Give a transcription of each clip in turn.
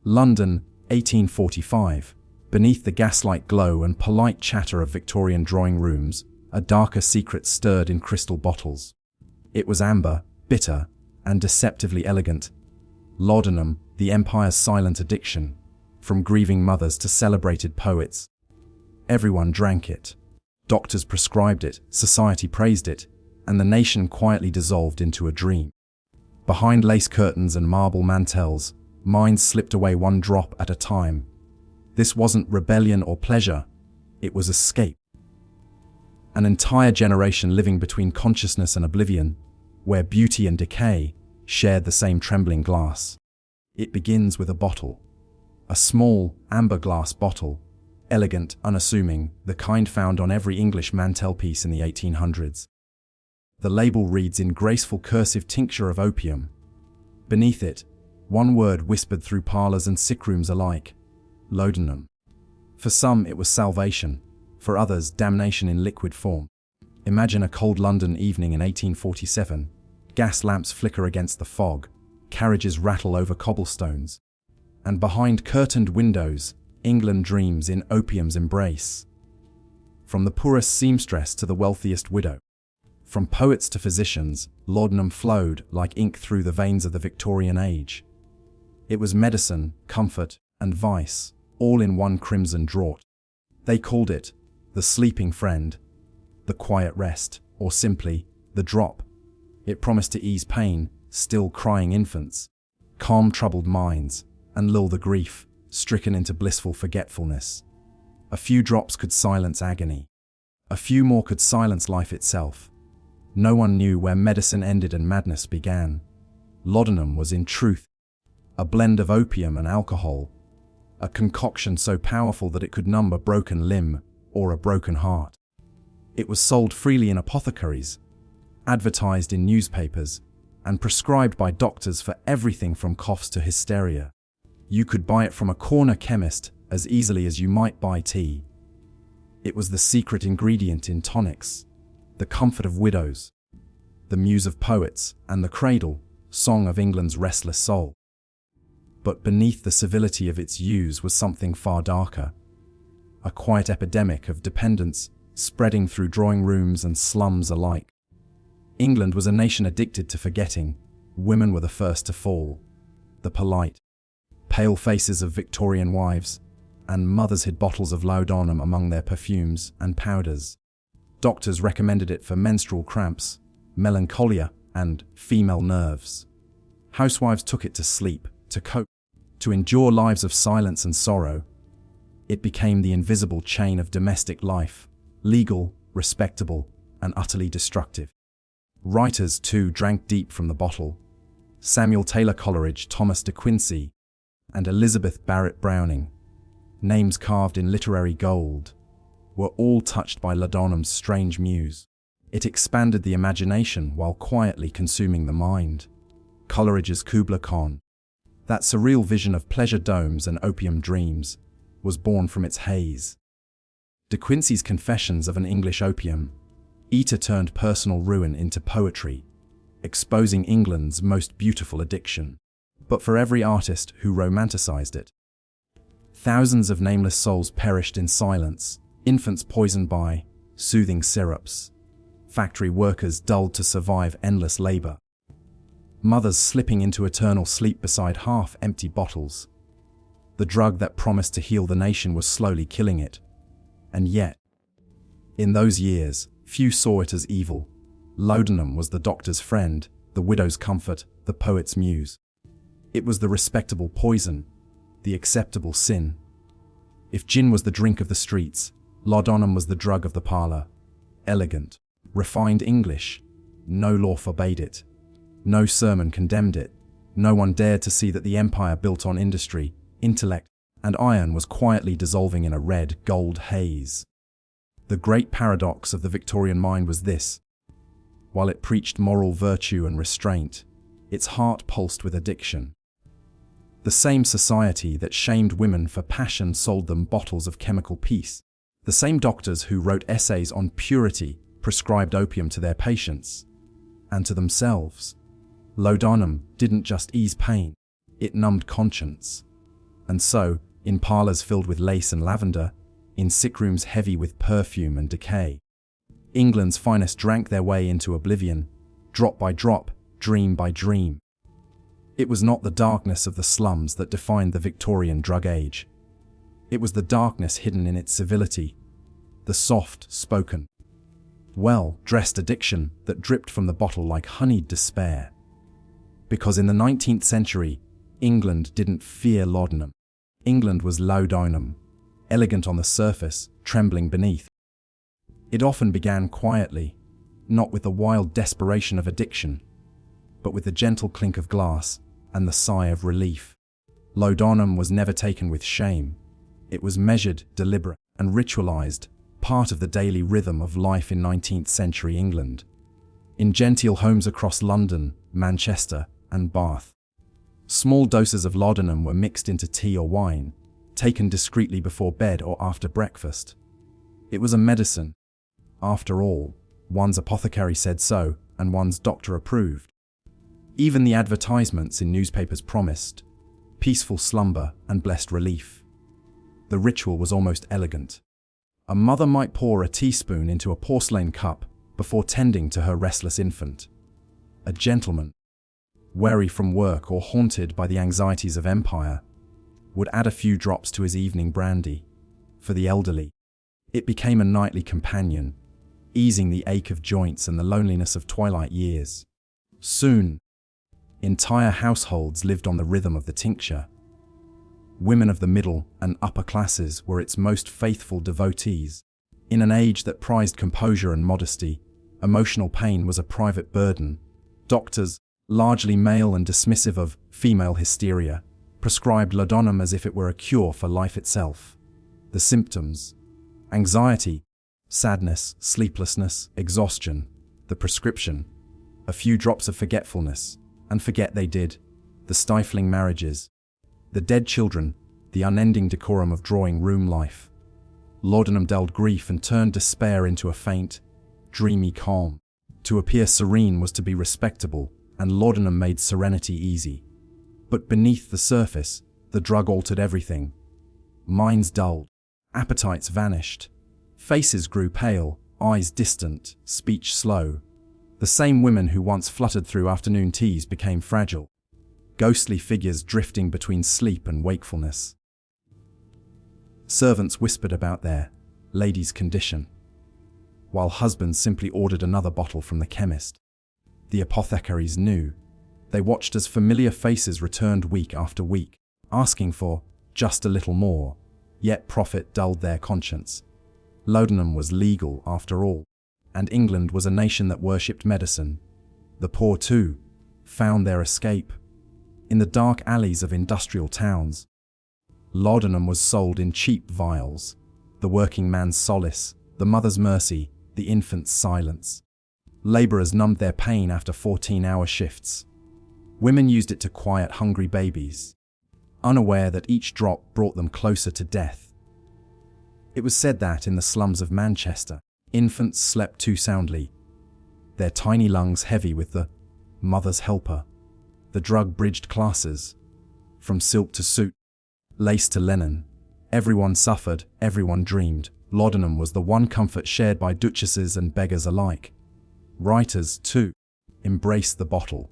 London, 1845. Beneath the gaslight glow and polite chatter of Victorian drawing rooms, a darker secret stirred in crystal bottles. It was amber, bitter, and deceptively elegant. Laudanum, the empire's silent addiction, from grieving mothers to celebrated poets. Everyone drank it. Doctors prescribed it, society praised it, and the nation quietly dissolved into a dream. Behind lace curtains and marble mantels, minds slipped away one drop at a time. This wasn't rebellion or pleasure, it was escape. An entire generation living between consciousness and oblivion, where beauty and decay shared the same trembling glass. It begins with a bottle. A small, amber glass bottle, elegant, unassuming, the kind found on every English mantelpiece in the 1800s. The label reads in graceful cursive tincture of opium. Beneath it, one word whispered through parlors and sick rooms alike: laudanum. For some it was salvation, for others damnation in liquid form. Imagine a cold London evening in 1847. Gas lamps flicker against the fog, carriages rattle over cobblestones, and behind curtained windows, England dreams in opium's embrace. From the poorest seamstress to the wealthiest widow, from poets to physicians, laudanum flowed like ink through the veins of the Victorian age. It was medicine, comfort, and vice, all in one crimson draught. They called it the sleeping friend, the quiet rest, or simply the drop. It promised to ease pain, still crying infants, calm troubled minds, and lull the grief, stricken into blissful forgetfulness. A few drops could silence agony. A few more could silence life itself. No one knew where medicine ended and madness began. Laudanum was in truth a blend of opium and alcohol, a concoction so powerful that it could numb a broken limb or a broken heart. It was sold freely in apothecaries, advertised in newspapers, and prescribed by doctors for everything from coughs to hysteria. You could buy it from a corner chemist as easily as you might buy tea. It was the secret ingredient in tonics, the comfort of widows, the muse of poets, and the cradle, song of England's restless soul. But beneath the civility of its use was something far darker, a quiet epidemic of dependence spreading through drawing rooms and slums alike. England was a nation addicted to forgetting. Women were the first to fall. The polite, pale faces of Victorian wives, and mothers hid bottles of laudanum among their perfumes and powders. Doctors recommended it for menstrual cramps, melancholia, and female nerves. Housewives took it to sleep, to cope, to endure lives of silence and sorrow. It became the invisible chain of domestic life, legal, respectable, and utterly destructive. Writers, too, drank deep from the bottle. Samuel Taylor Coleridge, Thomas de Quincey, and Elizabeth Barrett Browning, names carved in literary gold, were all touched by laudanum's strange muse. It expanded the imagination while quietly consuming the mind. Coleridge's Kubla Khan, that surreal vision of pleasure domes and opium dreams, was born from its haze. De Quincey's Confessions of an English Opium Eater turned personal ruin into poetry, exposing England's most beautiful addiction. But for every artist who romanticized it, thousands of nameless souls perished in silence, infants poisoned by soothing syrups, factory workers dulled to survive endless labor, mothers slipping into eternal sleep beside half-empty bottles. The drug that promised to heal the nation was slowly killing it. And yet, in those years, few saw it as evil. Laudanum was the doctor's friend, the widow's comfort, the poet's muse. It was the respectable poison, the acceptable sin. If gin was the drink of the streets, laudanum was the drug of the parlor. Elegant, refined English. No law forbade it. No sermon condemned it. No one dared to see that the empire built on industry, intellect, and iron was quietly dissolving in a red-gold haze. The great paradox of the Victorian mind was this: while it preached moral virtue and restraint, its heart pulsed with addiction. The same society that shamed women for passion sold them bottles of chemical peace. The same doctors who wrote essays on purity prescribed opium to their patients and to themselves. Laudanum didn't just ease pain, it numbed conscience. And so, in parlours filled with lace and lavender, in sick rooms heavy with perfume and decay, England's finest drank their way into oblivion, drop by drop, dream by dream. It was not the darkness of the slums that defined the Victorian drug age. It was the darkness hidden in its civility, the soft-spoken, well-dressed addiction that dripped from the bottle like honeyed despair. Because in the 19th century, England didn't fear laudanum. England was laudanum, elegant on the surface, trembling beneath. It often began quietly, not with the wild desperation of addiction, but with the gentle clink of glass and the sigh of relief. Laudanum was never taken with shame. It was measured, deliberate, and ritualized, part of the daily rhythm of life in 19th century England. In genteel homes across London, Manchester, and Bath, small doses of laudanum were mixed into tea or wine, taken discreetly before bed or after breakfast. It was a medicine. After all, one's apothecary said so, and one's doctor approved. Even the advertisements in newspapers promised peaceful slumber and blessed relief. The ritual was almost elegant. A mother might pour a teaspoon into a porcelain cup before tending to her restless infant. A gentleman, weary from work or haunted by the anxieties of empire, would add a few drops to his evening brandy. For the elderly, it became a nightly companion, easing the ache of joints and the loneliness of twilight years. Soon, entire households lived on the rhythm of the tincture. Women of the middle and upper classes were its most faithful devotees. In an age that prized composure and modesty, emotional pain was a private burden. Doctors, largely male and dismissive of female hysteria, prescribed laudanum as if it were a cure for life itself. The symptoms: anxiety, sadness, sleeplessness, exhaustion. The prescription: a few drops of forgetfulness, and forget they did. The stifling marriages, the dead children, the unending decorum of drawing-room life. Laudanum dulled grief and turned despair into a faint, dreamy calm. To appear serene was to be respectable, and laudanum made serenity easy. But beneath the surface, the drug altered everything. Minds dulled, appetites vanished, faces grew pale, eyes distant, speech slow. The same women who once fluttered through afternoon teas became fragile, ghostly figures drifting between sleep and wakefulness. Servants whispered about their lady's condition, while husbands simply ordered another bottle from the chemist. The apothecaries knew. They watched as familiar faces returned week after week, asking for just a little more, yet profit dulled their conscience. Laudanum was legal after all, and England was a nation that worshipped medicine. The poor, too, found their escape. In the dark alleys of industrial towns, laudanum was sold in cheap vials, the working man's solace, the mother's mercy, the infant's silence. Labourers numbed their pain after 14-hour shifts. Women used it to quiet hungry babies, unaware that each drop brought them closer to death. It was said that in the slums of Manchester, infants slept too soundly, their tiny lungs heavy with the mother's helper. The drug bridged classes, from silk to suit, lace to linen. Everyone suffered, everyone dreamed. Laudanum was the one comfort shared by duchesses and beggars alike. Writers, too, embraced the bottle.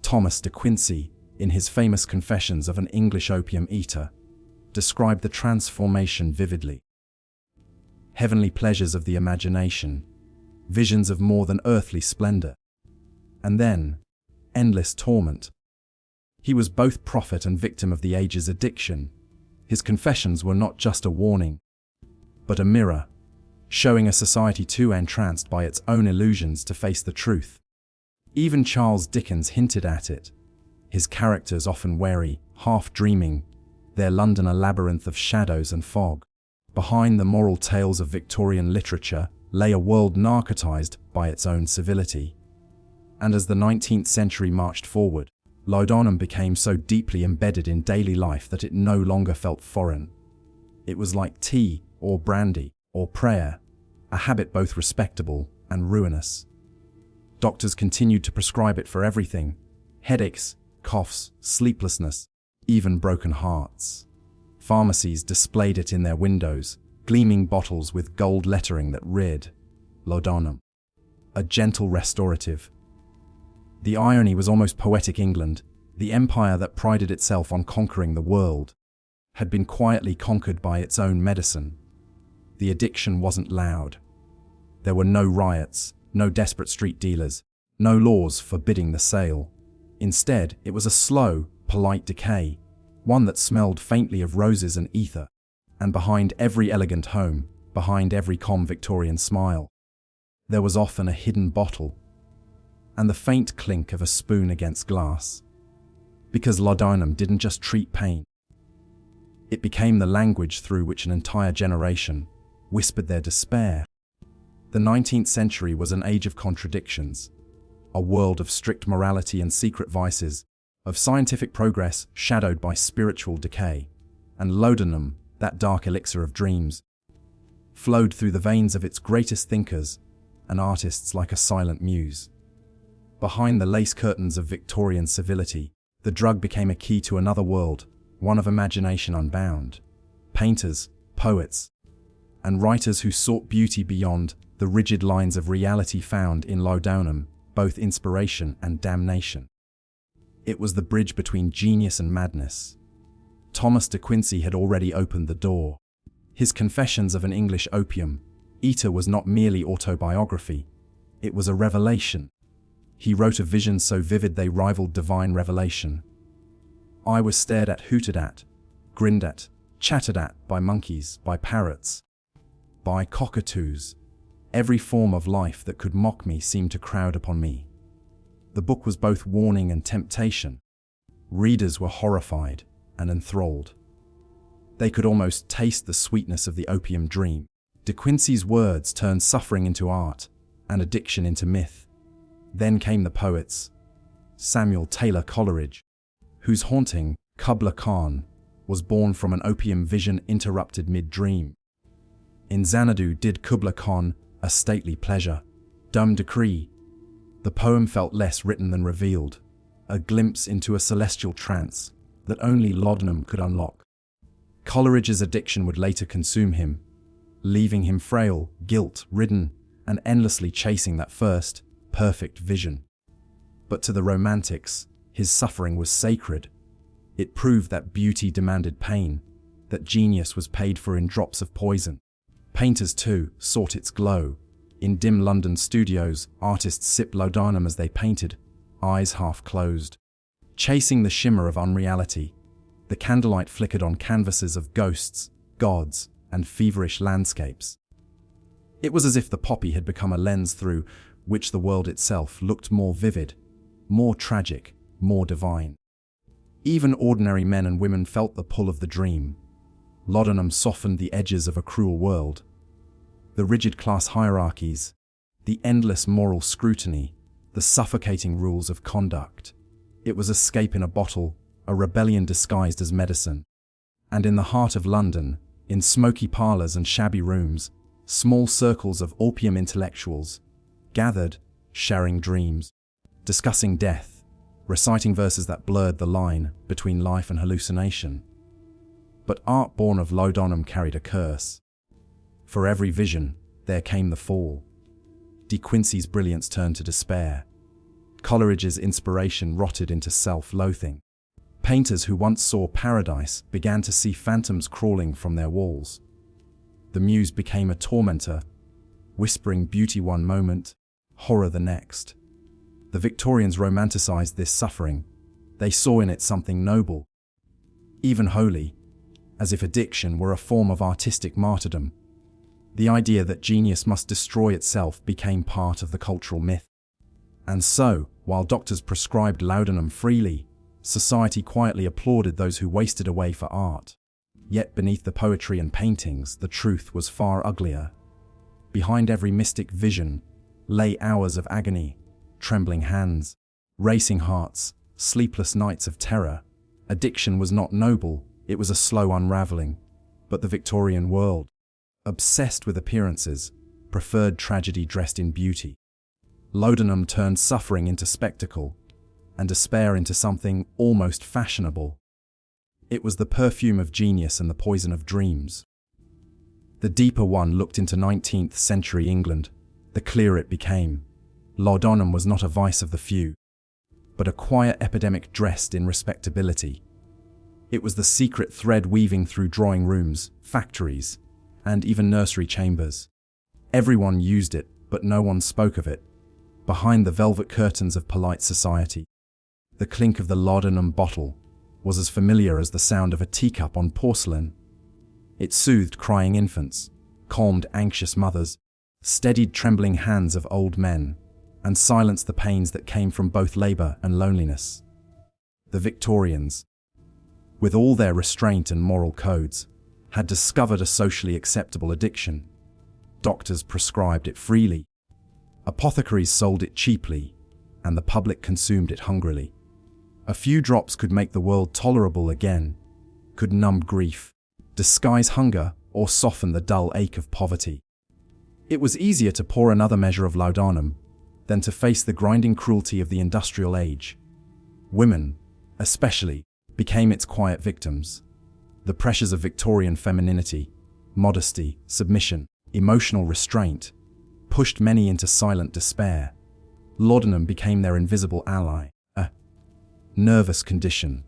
Thomas de Quincey, in his famous Confessions of an English Opium Eater, described the transformation vividly. Heavenly pleasures of the imagination, visions of more than earthly splendor, and then endless torment. He was both prophet and victim of the age's addiction. His confessions were not just a warning, but a mirror, showing a society too entranced by its own illusions to face the truth. Even Charles Dickens hinted at it, his characters often wary, half-dreaming, their London a labyrinth of shadows and fog. Behind the moral tales of Victorian literature lay a world narcotized by its own civility. And as the 19th century marched forward, laudanum became so deeply embedded in daily life that it no longer felt foreign. It was like tea or brandy or prayer, a habit both respectable and ruinous. Doctors continued to prescribe it for everything: headaches, coughs, sleeplessness, even broken hearts. Pharmacies displayed it in their windows, gleaming bottles with gold lettering that read, Laudanum, a gentle restorative. The irony was almost poetic. England, the empire that prided itself on conquering the world, had been quietly conquered by its own medicine. The addiction wasn't loud. There were no riots, no desperate street dealers, no laws forbidding the sale. Instead, it was a slow, polite decay, one that smelled faintly of roses and ether. And behind every elegant home, behind every calm Victorian smile, there was often a hidden bottle, and the faint clink of a spoon against glass. Because laudanum didn't just treat pain. It became the language through which an entire generation whispered their despair. The 19th century was an age of contradictions, a world of strict morality and secret vices, of scientific progress shadowed by spiritual decay, and laudanum, that dark elixir of dreams, flowed through the veins of its greatest thinkers and artists like a silent muse. Behind the lace curtains of Victorian civility, the drug became a key to another world, one of imagination unbound. Painters, poets, and writers who sought beauty beyond the rigid lines of reality found in laudanum both inspiration and damnation. It was the bridge between genius and madness. Thomas de Quincey had already opened the door. His Confessions of an English Opium Eater was not merely autobiography, it was a revelation. He wrote a vision so vivid they rivaled divine revelation. I was stared at, hooted at, grinned at, chattered at by monkeys, by parrots, by cockatoos. Every form of life that could mock me seemed to crowd upon me. The book was both warning and temptation. Readers were horrified and enthralled. They could almost taste the sweetness of the opium dream. De Quincey's words turned suffering into art and addiction into myth. Then came the poets. Samuel Taylor Coleridge, whose haunting, Kubla Khan, was born from an opium vision interrupted mid-dream. In Xanadu did Kubla Khan a stately pleasure, dumb decree. The poem felt less written than revealed, a glimpse into a celestial trance that only laudanum could unlock. Coleridge's addiction would later consume him, leaving him frail, guilt-ridden, and endlessly chasing that first, perfect vision. But to the romantics, his suffering was sacred. It proved that beauty demanded pain, that genius was paid for in drops of poison. Painters, too, sought its glow. In dim London studios, artists sipped laudanum as they painted, eyes half closed. Chasing the shimmer of unreality, the candlelight flickered on canvases of ghosts, gods, and feverish landscapes. It was as if the poppy had become a lens through which the world itself looked more vivid, more tragic, more divine. Even ordinary men and women felt the pull of the dream. Laudanum softened the edges of a cruel world. The rigid class hierarchies, the endless moral scrutiny, the suffocating rules of conduct. It was escape in a bottle, a rebellion disguised as medicine. And in the heart of London, in smoky parlours and shabby rooms, small circles of opium intellectuals gathered, sharing dreams, discussing death, reciting verses that blurred the line between life and hallucination. But art born of laudanum carried a curse. For every vision, there came the fall. De Quincey's brilliance turned to despair. Coleridge's inspiration rotted into self-loathing. Painters who once saw paradise began to see phantoms crawling from their walls. The muse became a tormentor, whispering beauty one moment, horror the next. The Victorians romanticized this suffering. They saw in it something noble, even holy, as if addiction were a form of artistic martyrdom. The idea that genius must destroy itself became part of the cultural myth. And so, while doctors prescribed laudanum freely, society quietly applauded those who wasted away for art. Yet beneath the poetry and paintings, the truth was far uglier. Behind every mystic vision lay hours of agony, trembling hands, racing hearts, sleepless nights of terror. Addiction was not noble, it was a slow unraveling. But the Victorian world, obsessed with appearances, preferred tragedy dressed in beauty. Laudanum turned suffering into spectacle, and despair into something almost fashionable. It was the perfume of genius and the poison of dreams. The deeper one looked into 19th century England, the clearer it became. Laudanum was not a vice of the few, but a quiet epidemic dressed in respectability. It was the secret thread weaving through drawing rooms, factories, and even nursery chambers. Everyone used it, but no one spoke of it. Behind the velvet curtains of polite society, the clink of the laudanum bottle was as familiar as the sound of a teacup on porcelain. It soothed crying infants, calmed anxious mothers, steadied trembling hands of old men, and silenced the pains that came from both labor and loneliness. The Victorians, with all their restraint and moral codes, had discovered a socially acceptable addiction. Doctors prescribed it freely, apothecaries sold it cheaply, and the public consumed it hungrily. A few drops could make the world tolerable again, could numb grief, disguise hunger, or soften the dull ache of poverty. It was easier to pour another measure of laudanum than to face the grinding cruelty of the industrial age. Women, especially, became its quiet victims. The pressures of Victorian femininity, modesty, submission, emotional restraint, pushed many into silent despair. Laudanum became their invisible ally. A nervous condition,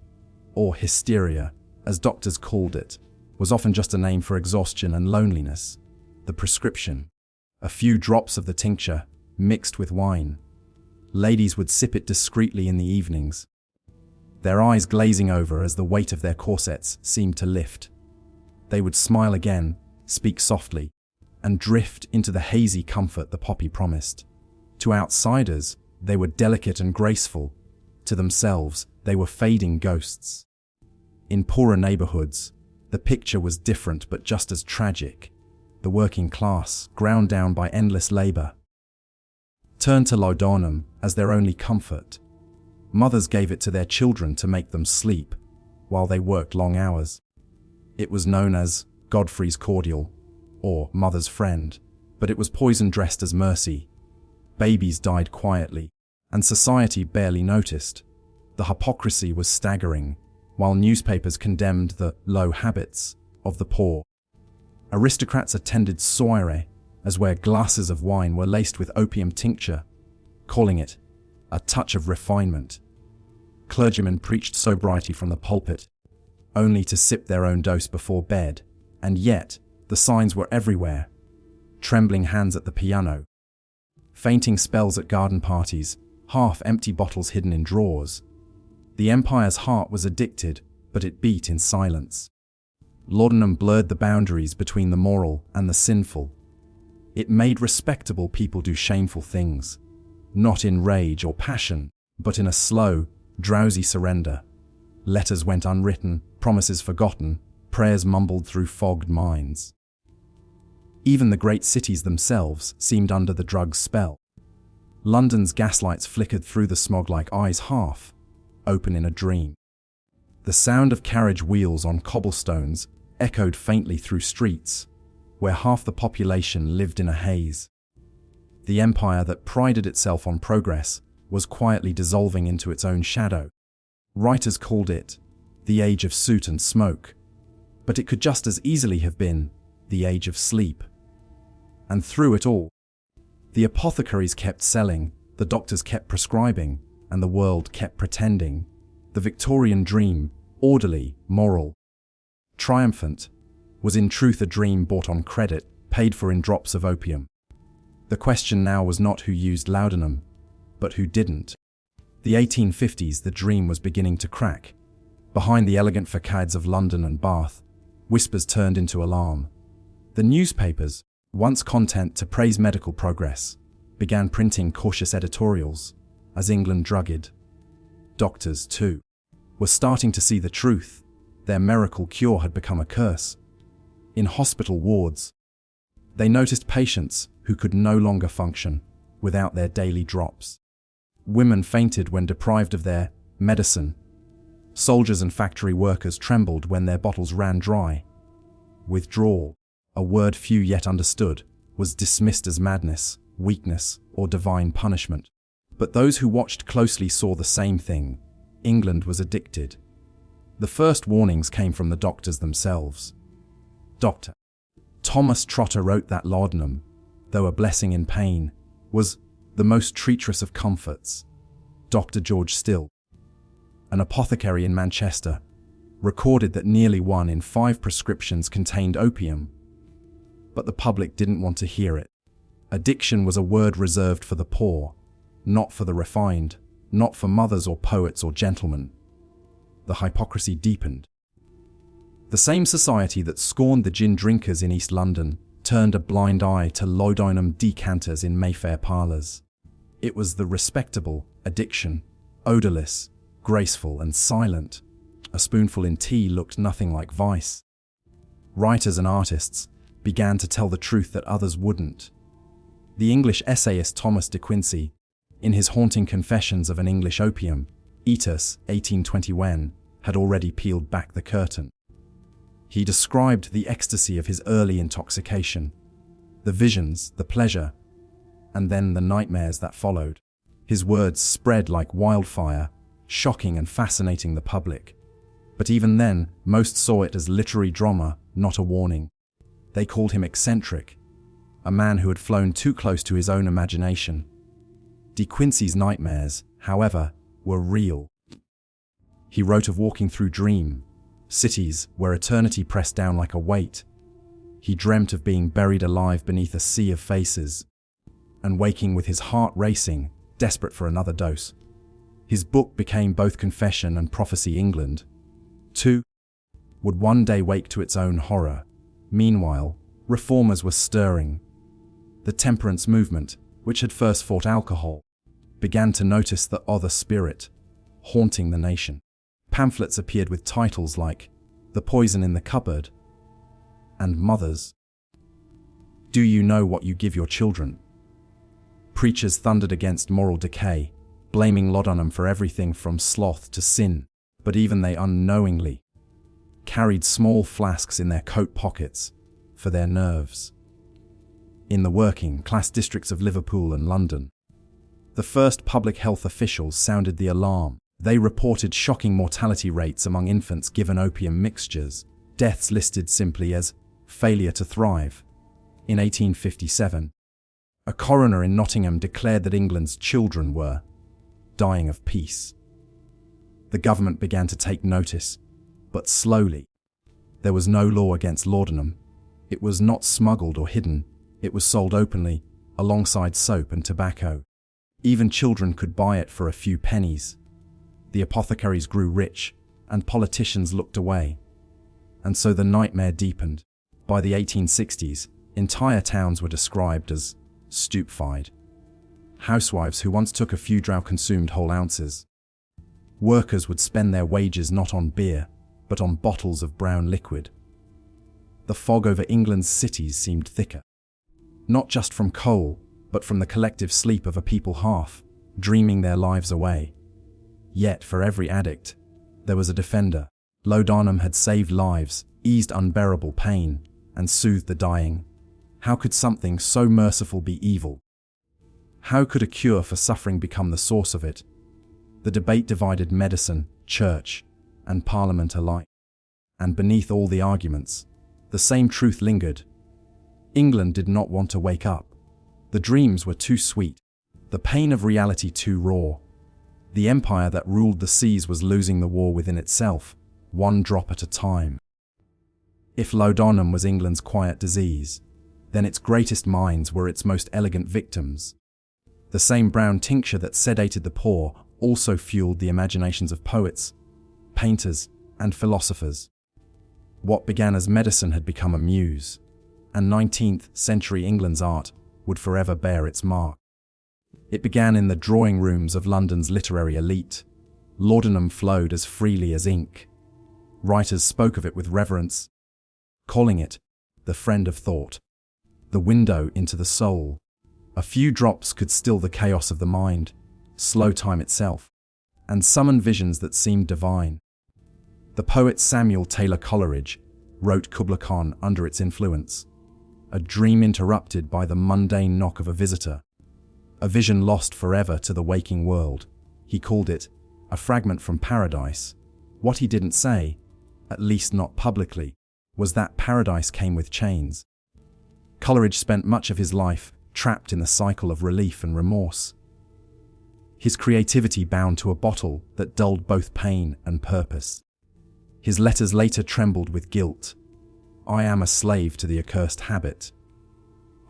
or hysteria, as doctors called it, was often just a name for exhaustion and loneliness. The prescription, a few drops of the tincture, mixed with wine. Ladies would sip it discreetly in the evenings, their eyes glazing over as the weight of their corsets seemed to lift. They would smile again, speak softly, and drift into the hazy comfort the poppy promised. To outsiders, they were delicate and graceful. To themselves, they were fading ghosts. In poorer neighborhoods, the picture was different but just as tragic. The working class, ground down by endless labor, turned to laudanum as their only comfort. Mothers gave it to their children to make them sleep while they worked long hours. It was known as Godfrey's cordial or mother's friend, but it was poison dressed as mercy. Babies died quietly, and society barely noticed. The hypocrisy was staggering, while newspapers condemned the low habits of the poor. Aristocrats attended soirées, as where glasses of wine were laced with opium tincture, calling it a touch of refinement. Clergymen preached sobriety from the pulpit, only to sip their own dose before bed, and yet the signs were everywhere. Trembling hands at the piano, fainting spells at garden parties, half-empty bottles hidden in drawers. The empire's heart was addicted, but it beat in silence. Laudanum blurred the boundaries between the moral and the sinful. It made respectable people do shameful things, not in rage or passion, but in a slow, drowsy surrender. Letters went unwritten, promises forgotten, prayers mumbled through fogged minds. Even the great cities themselves seemed under the drug's spell. London's gaslights flickered through the smog like eyes half open in a dream. The sound of carriage wheels on cobblestones echoed faintly through streets where half the population lived in a haze. The empire that prided itself on progress was quietly dissolving into its own shadow. Writers called it the age of soot and smoke, but it could just as easily have been the age of sleep. And through it all, the apothecaries kept selling, the doctors kept prescribing, and the world kept pretending. The Victorian dream, orderly, moral, triumphant, was in truth a dream bought on credit, paid for in drops of opium. The question now was not who used laudanum, but who didn't. The 1850s, the dream was beginning to crack. Behind the elegant facades of London and Bath, whispers turned into alarm. The newspapers, once content to praise medical progress, began printing cautious editorials as England drugged. Doctors, too, were starting to see the truth. Their miracle cure had become a curse. In hospital wards, they noticed patients who could no longer function without their daily drops. Women fainted when deprived of their medicine. Soldiers and factory workers trembled when their bottles ran dry. Withdrawal, a word few yet understood, was dismissed as madness, weakness, or divine punishment. But those who watched closely saw the same thing. England was addicted. The first warnings came from the doctors themselves. Dr. Thomas Trotter wrote that laudanum, though a blessing in pain, was the most treacherous of comforts. Dr. George Still, an apothecary in Manchester, recorded that nearly 1 in 5 prescriptions contained opium. But the public didn't want to hear it. Addiction was a word reserved for the poor, not for the refined, not for mothers or poets or gentlemen. The hypocrisy deepened. The same society that scorned the gin drinkers in East London turned a blind eye to laudanum decanters in Mayfair parlours. It was the respectable addiction, odourless, graceful and silent. A spoonful in tea looked nothing like vice. Writers and artists began to tell the truth that others wouldn't. The English essayist Thomas de Quincey, in his haunting Confessions of an English Opium Eatus, 1821, had already peeled back the curtain. He described the ecstasy of his early intoxication, the visions, the pleasure, and then the nightmares that followed. His words spread like wildfire, shocking and fascinating the public. But even then, most saw it as literary drama, not a warning. They called him eccentric, a man who had flown too close to his own imagination. De Quincey's nightmares, however, were real. He wrote of walking through dream cities where eternity pressed down like a weight. He dreamt of being buried alive beneath a sea of faces, and waking with his heart racing, desperate for another dose. His book became both confession and prophecy. England, too, would one day wake to its own horror. Meanwhile, reformers were stirring. The temperance movement, which had first fought alcohol, began to notice the other spirit haunting the nation. Pamphlets appeared with titles like "The Poison in the Cupboard" and "Mothers, do you know what you give your children?" Preachers thundered against moral decay, blaming laudanum for everything from sloth to sin, but even they unknowingly carried small flasks in their coat pockets for their nerves. In the working class districts of Liverpool and London, the first public health officials sounded the alarm. They reported shocking mortality rates among infants given opium mixtures, deaths listed simply as failure to thrive. In 1857, a coroner in Nottingham declared that England's children were dying of peace. The government began to take notice, but slowly. There was no law against laudanum. It was not smuggled or hidden. It was sold openly, alongside soap and tobacco. Even children could buy it for a few pennies. The apothecaries grew rich, and politicians looked away. And so the nightmare deepened. By the 1860s, entire towns were described as stupefied. Housewives who once took a few drow consumed whole ounces. Workers would spend their wages not on beer, but on bottles of brown liquid. The fog over England's cities seemed thicker. Not just from coal, but from the collective sleep of a people half dreaming their lives away. Yet for every addict, there was a defender. Laudanum had saved lives, eased unbearable pain, and soothed the dying. How could something so merciful be evil? How could a cure for suffering become the source of it? The debate divided medicine, church, and parliament alike. And beneath all the arguments, the same truth lingered. England did not want to wake up. The dreams were too sweet, the pain of reality too raw. The empire that ruled the seas was losing the war within itself, one drop at a time. If laudanum was England's quiet disease, then its greatest minds were its most elegant victims. The same brown tincture that sedated the poor also fueled the imaginations of poets, painters, and philosophers. What began as medicine had become a muse, and 19th century England's art would forever bear its mark. It began in the drawing rooms of London's literary elite. Laudanum flowed as freely as ink. Writers spoke of it with reverence, calling it the friend of thought, the window into the soul. A few drops could still the chaos of the mind, slow time itself, and summon visions that seemed divine. The poet Samuel Taylor Coleridge wrote Kubla Khan under its influence, a dream interrupted by the mundane knock of a visitor, a vision lost forever to the waking world. He called it a fragment from paradise, What he didn't say, at least not publicly, was that paradise came with chains. Coleridge spent much of his life trapped in the cycle of relief and remorse. His creativity bound to a bottle that dulled both pain and purpose. His letters later trembled with guilt. I am a slave to the accursed habit.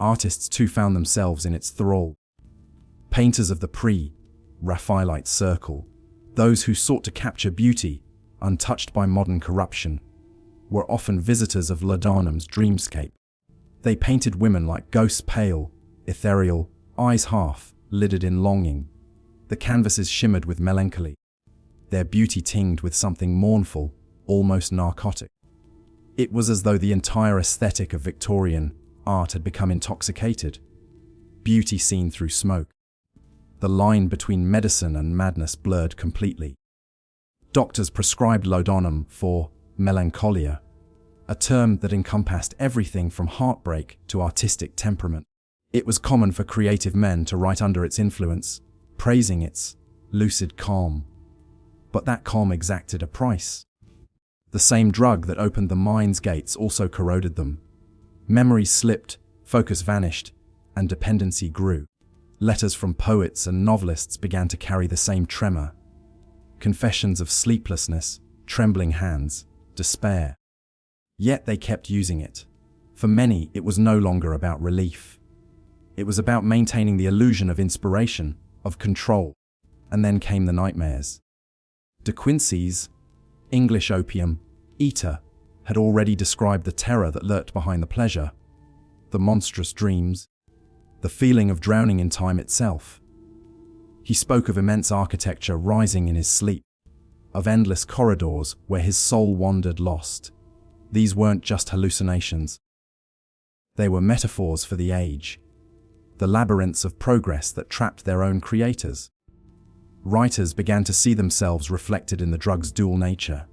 Artists too found themselves in its thrall. Painters of the pre-Raphaelite circle, those who sought to capture beauty, untouched by modern corruption, were often visitors of Laudanum's dreamscape. They painted women like ghosts, pale, ethereal, eyes half lidded in longing. The canvases shimmered with melancholy, their beauty tinged with something mournful, almost narcotic. It was as though the entire aesthetic of Victorian art had become intoxicated, beauty seen through smoke. The line between medicine and madness blurred completely. Doctors prescribed laudanum for melancholia, a term that encompassed everything from heartbreak to artistic temperament. It was common for creative men to write under its influence, praising its lucid calm. But that calm exacted a price. The same drug that opened the mind's gates also corroded them. Memories slipped, focus vanished, and dependency grew. Letters from poets and novelists began to carry the same tremor. Confessions of sleeplessness, trembling hands, despair. Yet they kept using it. For many, it was no longer about relief. It was about maintaining the illusion of inspiration, of control. And then came the nightmares. De Quincey's English opium eater had already described the terror that lurked behind the pleasure, the monstrous dreams, the feeling of drowning in time itself. He spoke of immense architecture rising in his sleep, of endless corridors where his soul wandered lost. These weren't just hallucinations. They were metaphors for the age, the labyrinths of progress that trapped their own creators. Writers began to see themselves reflected in the drug's dual nature.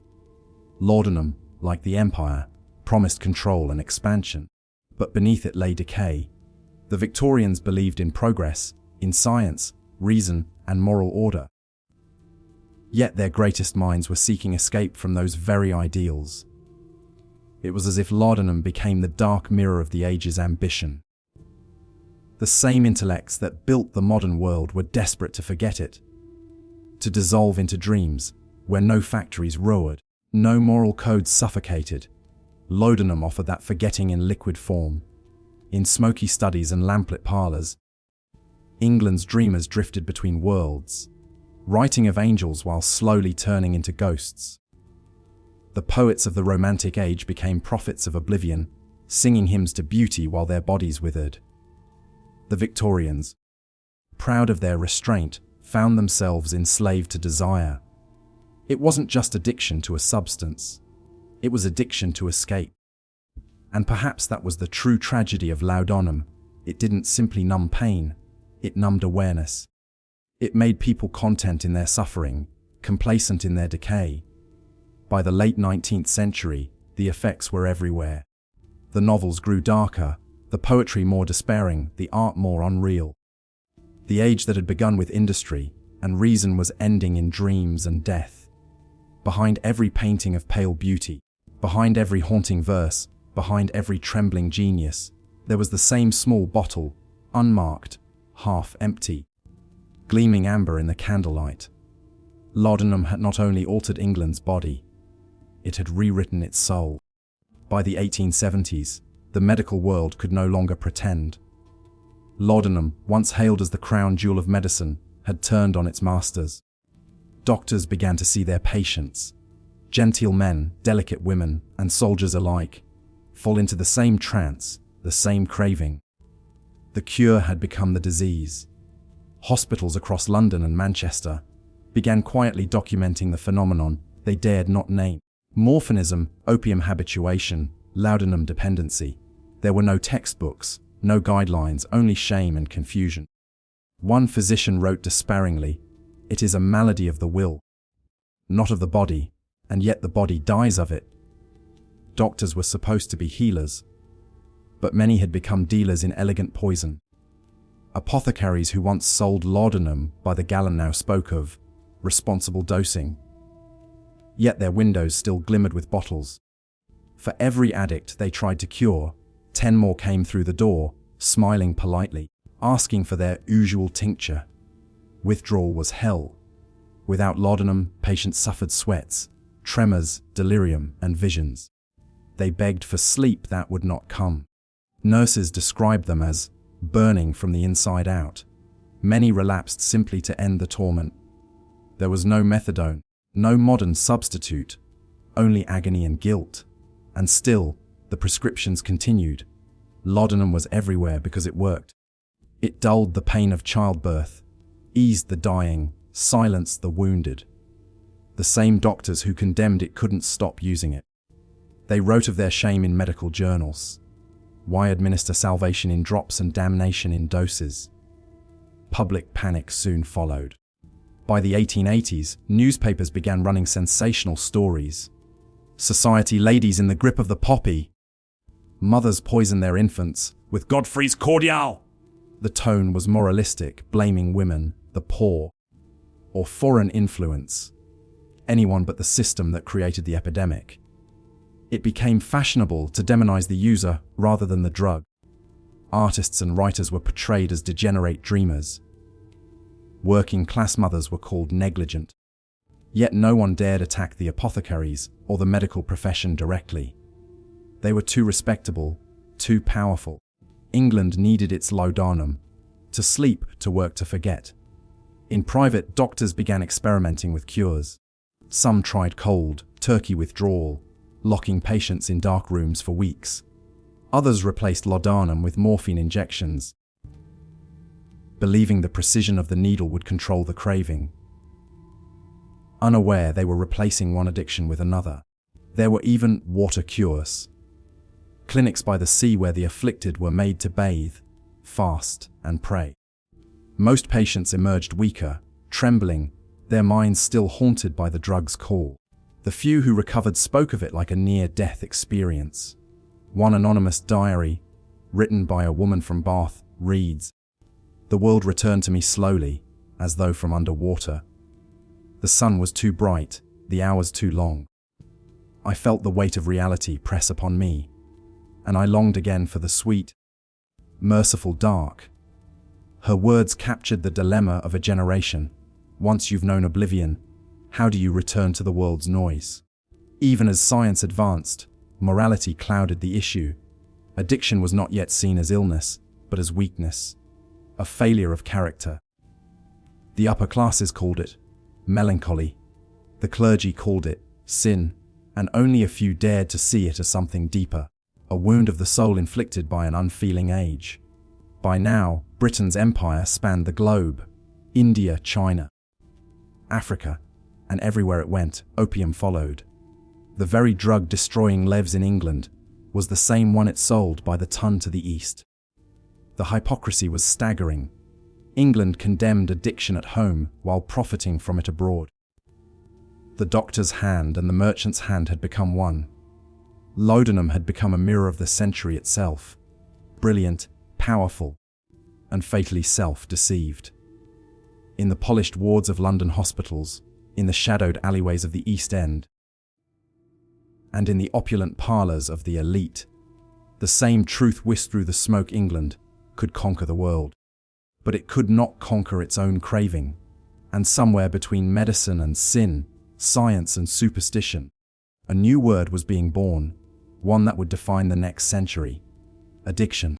Laudanum, like the empire, promised control and expansion, but beneath it lay decay. The Victorians believed in progress, in science, reason, and moral order. Yet their greatest minds were seeking escape from those very ideals. It was as if laudanum became the dark mirror of the age's ambition. The same intellects that built the modern world were desperate to forget it, to dissolve into dreams where no factories roared, no moral codes suffocated. Laudanum offered that forgetting in liquid form. In smoky studies and lamplit parlors, England's dreamers drifted between worlds, writing of angels while slowly turning into ghosts. The poets of the Romantic Age became prophets of oblivion, singing hymns to beauty while their bodies withered. The Victorians, proud of their restraint, found themselves enslaved to desire. It wasn't just addiction to a substance, it was addiction to escape. And perhaps that was the true tragedy of laudanum. It didn't simply numb pain, it numbed awareness. It made people content in their suffering, complacent in their decay. By the late 19th century, the effects were everywhere. The novels grew darker, the poetry more despairing, the art more unreal. The age that had begun with industry and reason was ending in dreams and death. Behind every painting of pale beauty, behind every haunting verse, behind every trembling genius, there was the same small bottle, unmarked, half empty, gleaming amber in the candlelight. Laudanum had not only altered England's body, it had rewritten its soul. By the 1870s, the medical world could no longer pretend. Laudanum, once hailed as the crown jewel of medicine, had turned on its masters. Doctors began to see their patients, genteel men, delicate women, and soldiers alike, fall into the same trance, the same craving. The cure had become the disease. Hospitals across London and Manchester began quietly documenting the phenomenon they dared not name. Morphinism, opium habituation, laudanum dependency. There were no textbooks, no guidelines, only shame and confusion. One physician wrote despairingly, "It is a malady of the will, not of the body, and yet the body dies of it." Doctors were supposed to be healers, but many had become dealers in elegant poison. Apothecaries who once sold laudanum by the gallon now spoke of responsible dosing. yet their windows still glimmered with bottles. For every addict they tried to cure, 10 more came through the door, smiling politely, asking for their usual tincture. Withdrawal was hell. Without laudanum, patients suffered sweats, tremors, delirium, and visions. They begged for sleep that would not come. Nurses described them as burning from the inside out. Many relapsed simply to end the torment. There was no methadone, no modern substitute, only agony and guilt. And still, the prescriptions continued. Laudanum was everywhere because it worked. It dulled the pain of childbirth, eased the dying, silenced the wounded. The same doctors who condemned it couldn't stop using it. They wrote of their shame in medical journals. Why administer salvation in drops and damnation in doses? Public panic soon followed. By the 1880s, newspapers began running sensational stories. Society ladies in the grip of the poppy. Mothers poison their infants with Godfrey's cordial. The tone was moralistic, blaming women, the poor, or foreign influence, anyone but the system that created the epidemic. It became fashionable to demonize the user rather than the drug. Artists and writers were portrayed as degenerate dreamers. Working-class mothers were called negligent. Yet no one dared attack the apothecaries or the medical profession directly. They were too respectable, too powerful. England needed its laudanum, to sleep, to work, to forget. In private, doctors began experimenting with cures. Some tried cold turkey withdrawal, locking patients in dark rooms for weeks. Others replaced laudanum with morphine injections, believing the precision of the needle would control the craving. Unaware they were replacing one addiction with another. There were even water cures. Clinics by the sea where the afflicted were made to bathe, fast, and pray. Most patients emerged weaker, trembling, their minds still haunted by the drug's call. The few who recovered spoke of it like a near-death experience. One anonymous diary, written by a woman from Bath, reads, "The world returned to me slowly, as though from underwater. The sun was too bright, the hours too long. I felt the weight of reality press upon me, and I longed again for the sweet, merciful dark." Her words captured the dilemma of a generation. Once you've known oblivion, how do you return to the world's noise? Even as science advanced, morality clouded the issue. Addiction was not yet seen as illness, but as weakness, a failure of character. The upper classes called it melancholy. The clergy called it sin, and only a few dared to see it as something deeper, a wound of the soul inflicted by an unfeeling age. By now, Britain's empire spanned the globe. India, China, Africa, and everywhere it went, opium followed. The very drug destroying levs in England was the same one it sold by the ton to the east. The hypocrisy was staggering. England condemned addiction at home while profiting from it abroad. The doctor's hand and the merchant's hand had become one. Laudanum had become a mirror of the century itself, brilliant, powerful, and fatally self-deceived. In the polished wards of London hospitals, in the shadowed alleyways of the East End, and in the opulent parlours of the elite, the same truth whisked through the smoke. England could conquer the world, but it could not conquer its own craving. And somewhere between medicine and sin, science and superstition, a new word was being born, one that would define the next century: addiction.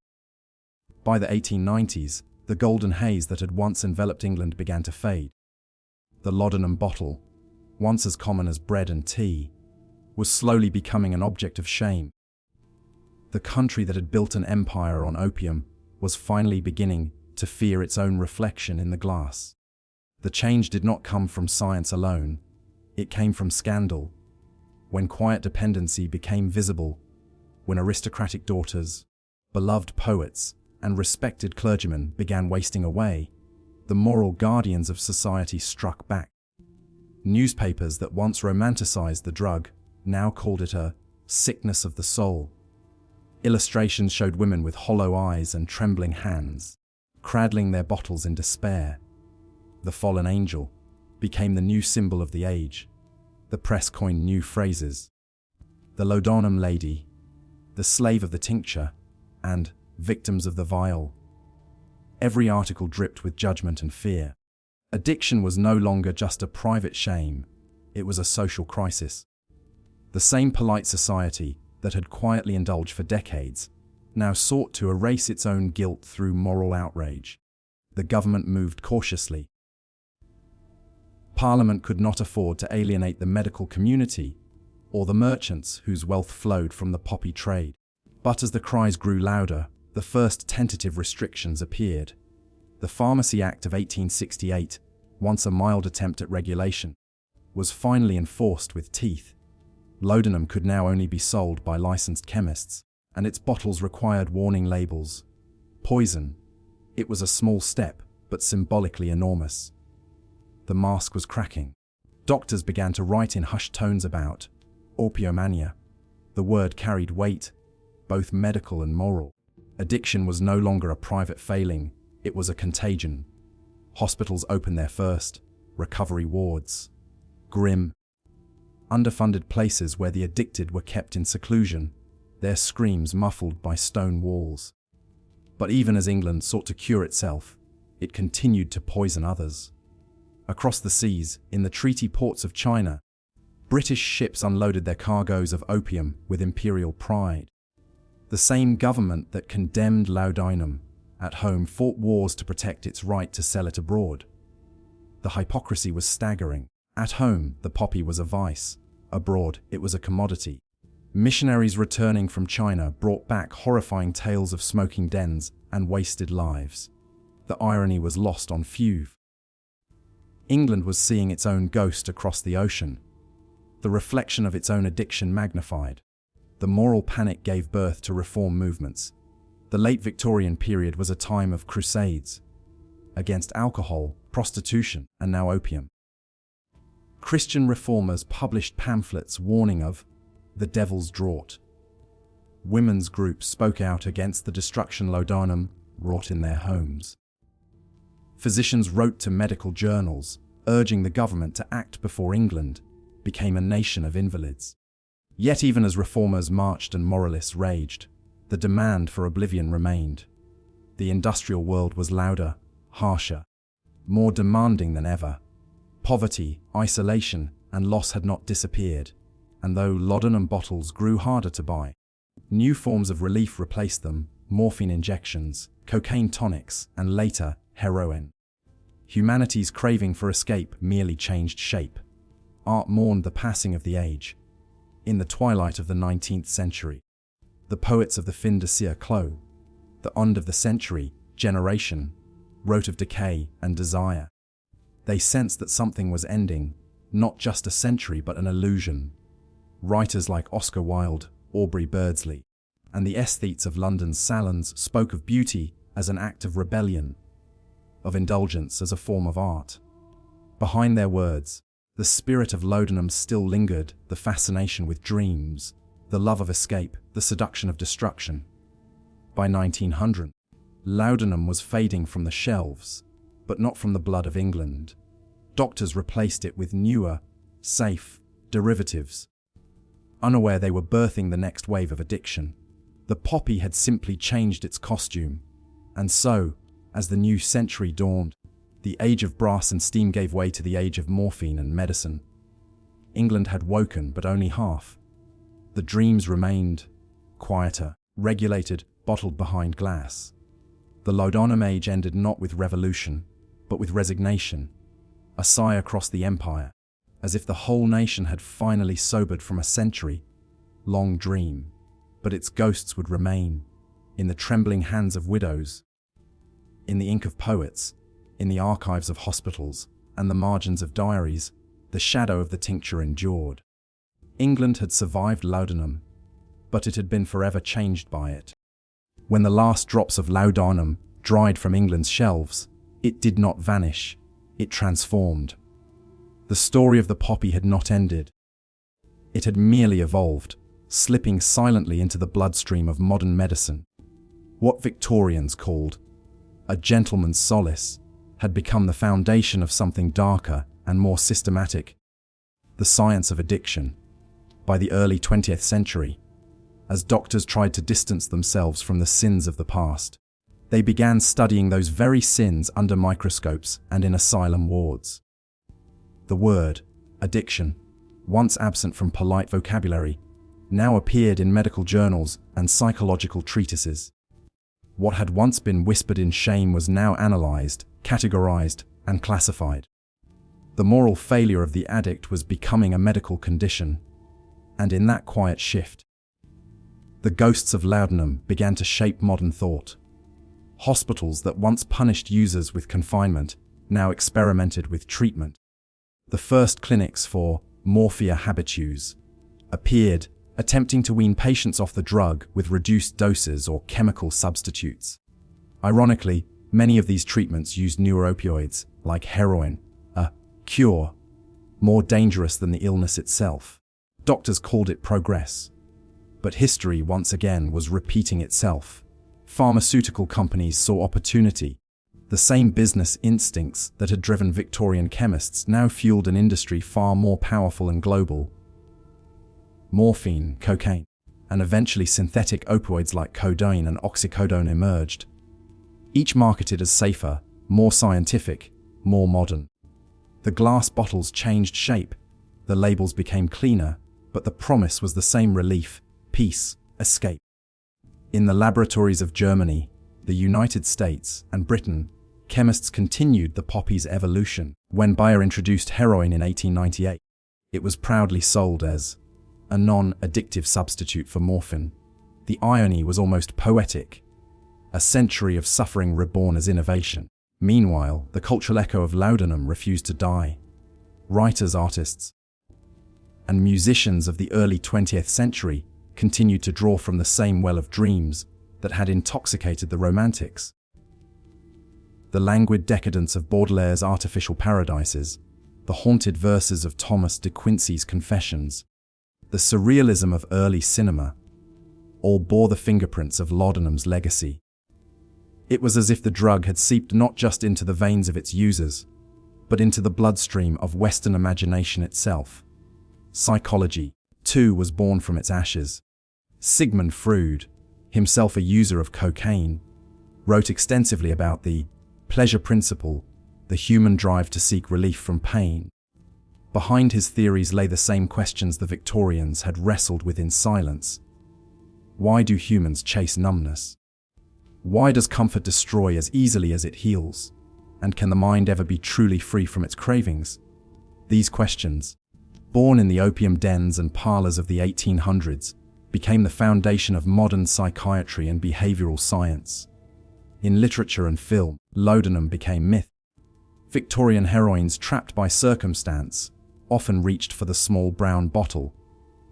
By the 1890s, the golden haze that had once enveloped England began to fade. The laudanum bottle, once as common as bread and tea, was slowly becoming an object of shame. The country that had built an empire on opium was finally beginning to fear its own reflection in the glass. The change did not come from science alone, it came from scandal. When quiet dependency became visible, when aristocratic daughters, beloved poets, and respected clergymen began wasting away, the moral guardians of society struck back. Newspapers that once romanticized the drug now called it a sickness of the soul. Illustrations showed women with hollow eyes and trembling hands, cradling their bottles in despair. The fallen angel became the new symbol of the age. The press coined new phrases: the Laudanum lady, the slave of the tincture, and victims of the vial. Every article dripped with judgment and fear. Addiction was no longer just a private shame, it was a social crisis. The same polite society that had quietly indulged for decades now sought to erase its own guilt through moral outrage. The government moved cautiously. Parliament could not afford to alienate the medical community or the merchants whose wealth flowed from the poppy trade. But as the cries grew louder, the first tentative restrictions appeared. The Pharmacy Act of 1868, once a mild attempt at regulation, was finally enforced with teeth. Laudanum could now only be sold by licensed chemists, and its bottles required warning labels. Poison. It was a small step, but symbolically enormous. The mask was cracking. Doctors began to write in hushed tones about opiomania. The word carried weight, both medical and moral. Addiction was no longer a private failing, it was a contagion. Hospitals opened their first recovery wards. Grim, underfunded places where the addicted were kept in seclusion, their screams muffled by stone walls. But even as England sought to cure itself, it continued to poison others. Across the seas, in the treaty ports of China, British ships unloaded their cargoes of opium with imperial pride. The same government that condemned laudanum at home fought wars to protect its right to sell it abroad. The hypocrisy was staggering. At home, the poppy was a vice. Abroad, it was a commodity. Missionaries returning from China brought back horrifying tales of smoking dens and wasted lives. The irony was lost on few. England was seeing its own ghost across the ocean. The reflection of its own addiction magnified. The moral panic gave birth to reform movements. The late Victorian period was a time of crusades against alcohol, prostitution, and now opium. Christian reformers published pamphlets warning of the devil's draught. Women's groups spoke out against the destruction laudanum wrought in their homes. Physicians wrote to medical journals, urging the government to act before England became a nation of invalids. Yet even as reformers marched and moralists raged, the demand for oblivion remained. The industrial world was louder, harsher, more demanding than ever. Poverty, isolation, and loss had not disappeared, and though laudanum bottles grew harder to buy, new forms of relief replaced them: morphine injections, cocaine tonics, and later, heroin. Humanity's craving for escape merely changed shape. Art mourned the passing of the age. In the twilight of the 19th century, the poets of the fin de siècle, the end of the century, generation, wrote of decay and desire. They sensed that something was ending, not just a century but an illusion. Writers like Oscar Wilde, Aubrey Beardsley, and the aesthetes of London's salons spoke of beauty as an act of rebellion, of indulgence as a form of art. Behind their words, the spirit of laudanum still lingered: the fascination with dreams, the love of escape, the seduction of destruction. By 1900, laudanum was fading from the shelves, but not from the blood of England. Doctors replaced it with newer, safe derivatives, unaware they were birthing the next wave of addiction. The poppy had simply changed its costume, and so, as the new century dawned, the age of brass and steam gave way to the age of morphine and medicine. England had woken, but only half. The dreams remained quieter, regulated, bottled behind glass. The laudanum age ended not with revolution, but with resignation, a sigh across the empire, as if the whole nation had finally sobered from a century-long dream. But its ghosts would remain, in the trembling hands of widows, in the ink of poets, in the archives of hospitals, and the margins of diaries. The shadow of the tincture endured. England had survived laudanum, but it had been forever changed by it. When the last drops of laudanum dried from England's shelves, it did not vanish, it transformed. The story of the poppy had not ended. It had merely evolved, slipping silently into the bloodstream of modern medicine. What Victorians called a gentleman's solace had become the foundation of something darker and more systematic: the science of addiction. By the early 20th century, as doctors tried to distance themselves from the sins of the past, they began studying those very sins under microscopes and in asylum wards. The word, addiction, once absent from polite vocabulary, now appeared in medical journals and psychological treatises. What had once been whispered in shame was now analyzed, categorized, and classified. The moral failure of the addict was becoming a medical condition, and in that quiet shift, the ghosts of Laudanum began to shape modern thought. Hospitals that once punished users with confinement now experimented with treatment. The first clinics for morphia habitus appeared, attempting to wean patients off the drug with reduced doses or chemical substitutes. Ironically, many of these treatments used newer opioids, like heroin, a cure, more dangerous than the illness itself. Doctors called it progress. But history once again was repeating itself. Pharmaceutical companies saw opportunity. The same business instincts that had driven Victorian chemists now fueled an industry far more powerful and global. Morphine, cocaine, and eventually synthetic opioids like codeine and oxycodone emerged, each marketed as safer, more scientific, more modern. The glass bottles changed shape, the labels became cleaner, but the promise was the same: relief, peace, escape. In the laboratories of Germany, the United States, and Britain, chemists continued the poppy's evolution. When Bayer introduced heroin in 1898, it was proudly sold as a non-addictive substitute for morphine. The irony was almost poetic, a century of suffering reborn as innovation. Meanwhile, the cultural echo of Laudanum refused to die. Writers, artists, and musicians of the early 20th century continued to draw from the same well of dreams that had intoxicated the Romantics. The languid decadence of Baudelaire's artificial paradises, the haunted verses of Thomas de Quincey's Confessions, the surrealism of early cinema, all bore the fingerprints of Laudanum's legacy. It was as if the drug had seeped not just into the veins of its users, but into the bloodstream of Western imagination itself. Psychology, too, was born from its ashes. Sigmund Freud, himself a user of cocaine, wrote extensively about the pleasure principle, the human drive to seek relief from pain. Behind his theories lay the same questions the Victorians had wrestled with in silence. Why do humans chase numbness? Why does comfort destroy as easily as it heals? And can the mind ever be truly free from its cravings? These questions, born in the opium dens and parlors of the 1800s, became the foundation of modern psychiatry and behavioral science. In literature and film, laudanum became myth. Victorian heroines trapped by circumstance often reached for the small brown bottle,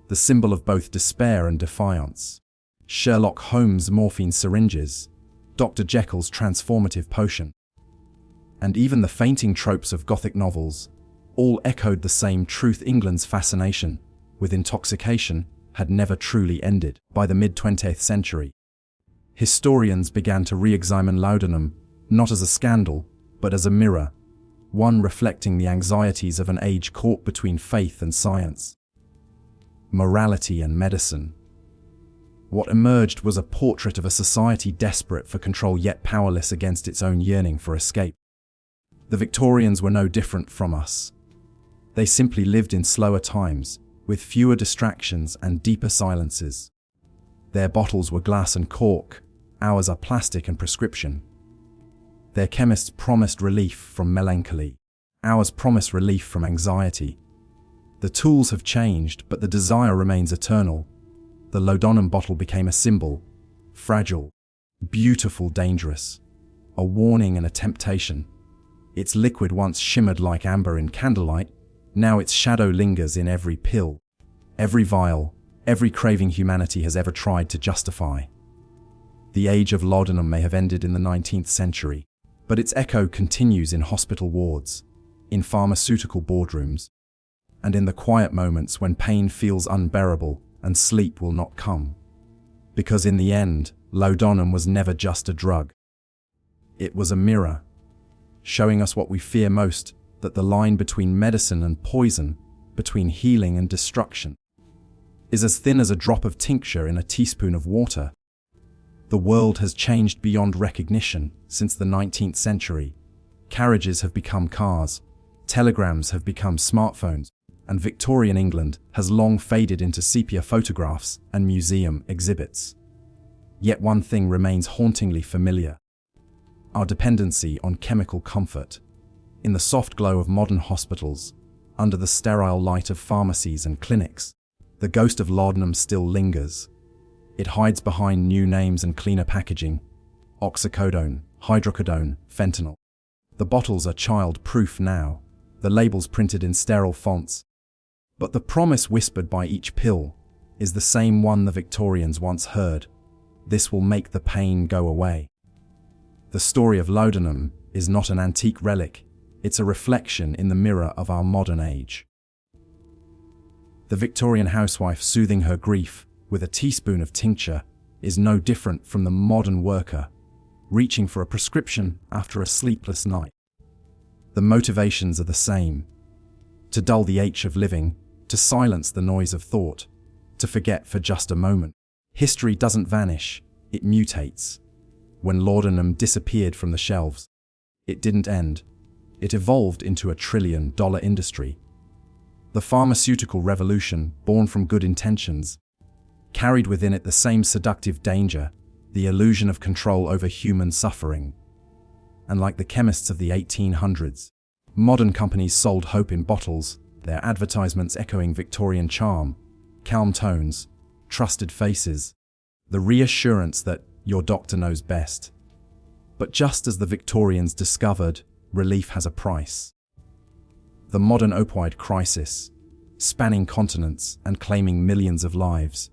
the symbol of both despair and defiance. Sherlock Holmes' morphine syringes, Dr. Jekyll's transformative potion, and even the fainting tropes of Gothic novels all echoed the same truth: England's fascination with intoxication had never truly ended. By the mid-20th century, historians began to re-examine laudanum not as a scandal, but as a mirror, one reflecting the anxieties of an age caught between faith and science, morality and medicine. What emerged was a portrait of a society desperate for control yet powerless against its own yearning for escape. The Victorians were no different from us. They simply lived in slower times, with fewer distractions and deeper silences. Their bottles were glass and cork, ours are plastic and prescription. Their chemists promised relief from melancholy, ours promise relief from anxiety. The tools have changed, but the desire remains eternal. The laudanum bottle became a symbol, fragile, beautiful, dangerous, a warning and a temptation. Its liquid once shimmered like amber in candlelight, now its shadow lingers in every pill, every vial, every craving humanity has ever tried to justify. The age of laudanum may have ended in the 19th century, but its echo continues in hospital wards, in pharmaceutical boardrooms, and in the quiet moments when pain feels unbearable and sleep will not come. Because in the end, laudanum was never just a drug. It was a mirror, showing us what we fear most, that the line between medicine and poison, between healing and destruction is as thin as a drop of tincture in a teaspoon of water. The world has changed beyond recognition since the 19th century. Carriages have become cars, telegrams have become smartphones, and Victorian England has long faded into sepia photographs and museum exhibits. Yet one thing remains hauntingly familiar: our dependency on chemical comfort. In the soft glow of modern hospitals, under the sterile light of pharmacies and clinics, the ghost of laudanum still lingers. It hides behind new names and cleaner packaging: oxycodone, hydrocodone, fentanyl. The bottles are child-proof now, the labels printed in sterile fonts. But the promise whispered by each pill is the same one the Victorians once heard: this will make the pain go away. The story of laudanum is not an antique relic, it's a reflection in the mirror of our modern age. The Victorian housewife soothing her grief with a teaspoon of tincture is no different from the modern worker reaching for a prescription after a sleepless night. The motivations are the same: to dull the ache of living, to silence the noise of thought, to forget for just a moment. History doesn't vanish, it mutates. When laudanum disappeared from the shelves, it didn't end. It evolved into a trillion-dollar industry. The pharmaceutical revolution, born from good intentions, carried within it the same seductive danger, the illusion of control over human suffering. And like the chemists of the 1800s, modern companies sold hope in bottles, their advertisements echoing Victorian charm, calm tones, trusted faces, the reassurance that your doctor knows best. But just as the Victorians discovered, relief has a price. The modern opioid crisis, spanning continents and claiming millions of lives,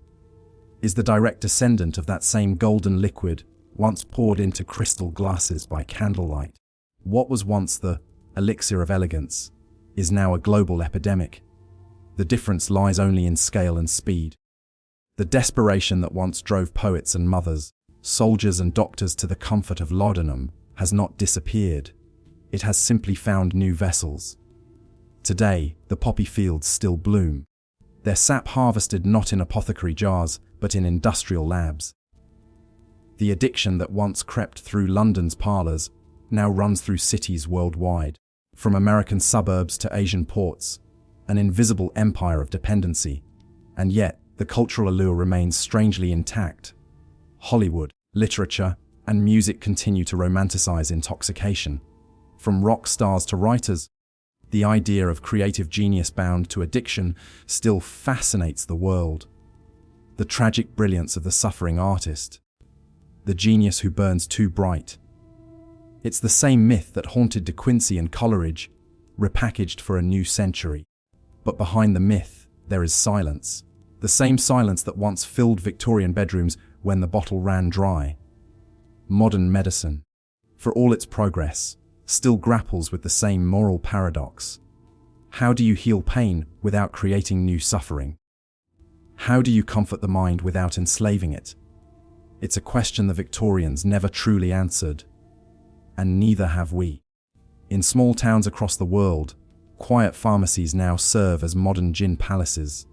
is the direct descendant of that same golden liquid once poured into crystal glasses by candlelight. What was once the elixir of elegance is now a global epidemic. The difference lies only in scale and speed. The desperation that once drove poets and mothers, soldiers and doctors to the comfort of laudanum has not disappeared. It has simply found new vessels. Today, the poppy fields still bloom, their sap harvested not in apothecary jars, but in industrial labs. The addiction that once crept through London's parlours now runs through cities worldwide, from American suburbs to Asian ports, an invisible empire of dependency. And yet, the cultural allure remains strangely intact. Hollywood, literature, and music continue to romanticize intoxication. From rock stars to writers, the idea of creative genius bound to addiction still fascinates the world. The tragic brilliance of the suffering artist, the genius who burns too bright. It's the same myth that haunted De Quincey and Coleridge, repackaged for a new century. But behind the myth, there is silence. The same silence that once filled Victorian bedrooms when the bottle ran dry. Modern medicine, for all its progress, still grapples with the same moral paradox. How do you heal pain without creating new suffering? How do you comfort the mind without enslaving it? It's a question the Victorians never truly answered, and neither have we. In small towns across the world, quiet pharmacies now serve as modern gin palaces,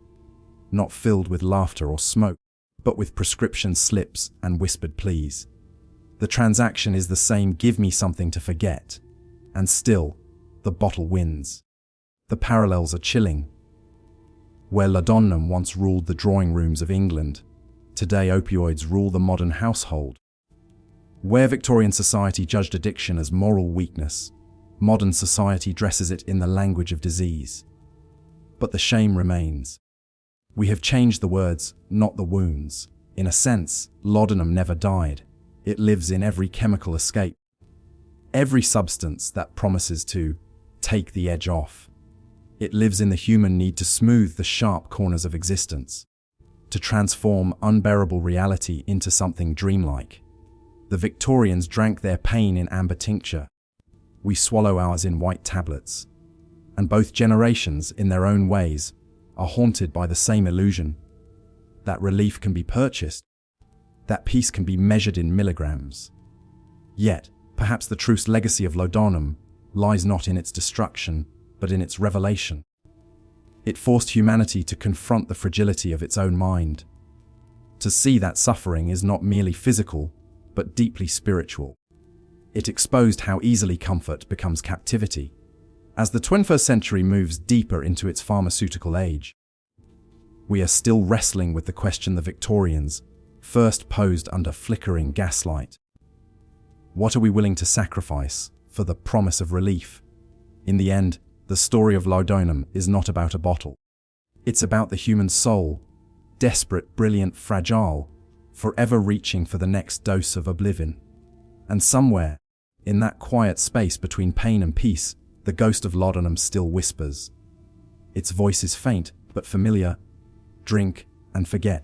not filled with laughter or smoke, but with prescription slips and whispered pleas. The transaction is the same: give me something to forget. And still, the bottle wins. The parallels are chilling. Where laudanum once ruled the drawing rooms of England, today opioids rule the modern household. Where Victorian society judged addiction as moral weakness, modern society dresses it in the language of disease. But the shame remains. We have changed the words, not the wounds. In a sense, laudanum never died. It lives in every chemical escape, every substance that promises to take the edge off. It lives in the human need to smooth the sharp corners of existence, to transform unbearable reality into something dreamlike. The Victorians drank their pain in amber tincture. We swallow ours in white tablets. And both generations, in their own ways, are haunted by the same illusion: that relief can be purchased, that peace can be measured in milligrams. Yet, perhaps the true legacy of laudanum lies not in its destruction, but in its revelation. It forced humanity to confront the fragility of its own mind, to see that suffering is not merely physical, but deeply spiritual. It exposed how easily comfort becomes captivity. As the 21st century moves deeper into its pharmaceutical age, we are still wrestling with the question the Victorians first posed under flickering gaslight. What are we willing to sacrifice for the promise of relief? In the end, the story of Laudanum is not about a bottle. It's about the human soul, desperate, brilliant, fragile, forever reaching for the next dose of oblivion. And somewhere, in that quiet space between pain and peace, the ghost of Laudanum still whispers. Its voice is faint, but familiar. Drink and forget.